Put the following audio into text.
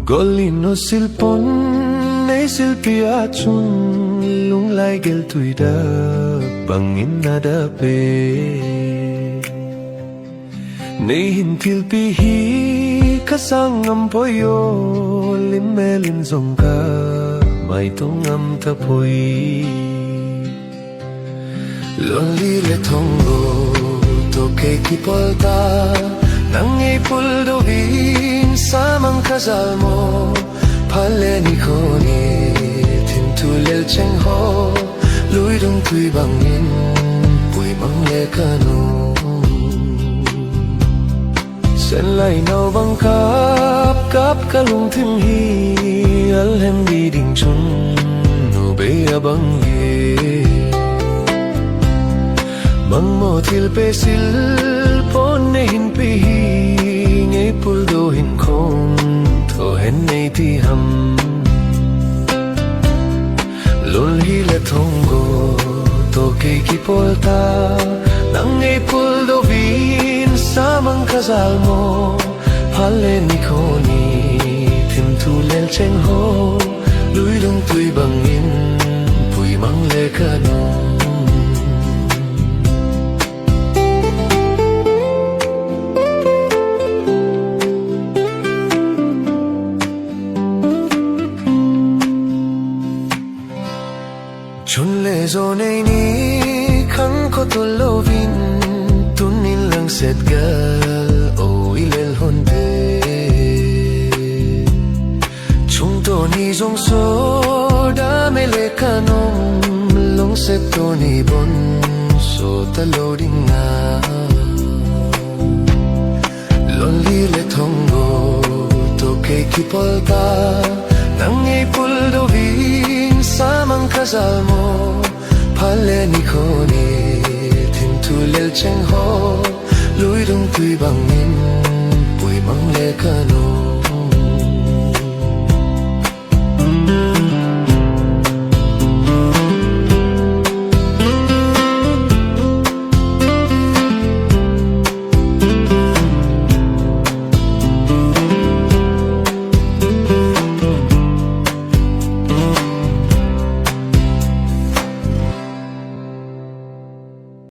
Golino silpon nay silpia chun lung lai gel tuida bangin nada pe nay hintil pi hi kasang ampoyo limelin zongka mai tong am tapoi lonely le tongo to ke kipolta nang ipul do vin samang kasal mo phale ni khoni tim tu lel cheng ho lui dung tui bangin pui mang le kanu sen lai nau bang kap kalung tim hi al hem di ding chun no be abang ye mang mo til pe sil pon ne hin pe hi ngay pul do hin khong tho hen nei ti ham lol hi le thongo to ke ki polta nang ngay pul do vin samang kazal mo phale ni khoni tim tu lel cheng ho lui dung tui bangin pui mang le kanu chun le zo nei ni khang ko to lovin tunin lang set gal o ilel honte chung to ni zong so da mele kanom long set to ni bon so ta loading na lonely le thongo to ke kipolta nang ei pul do vin samang kazal mo phale ni khoni tim tu lel cheng ho lui dung tui bangin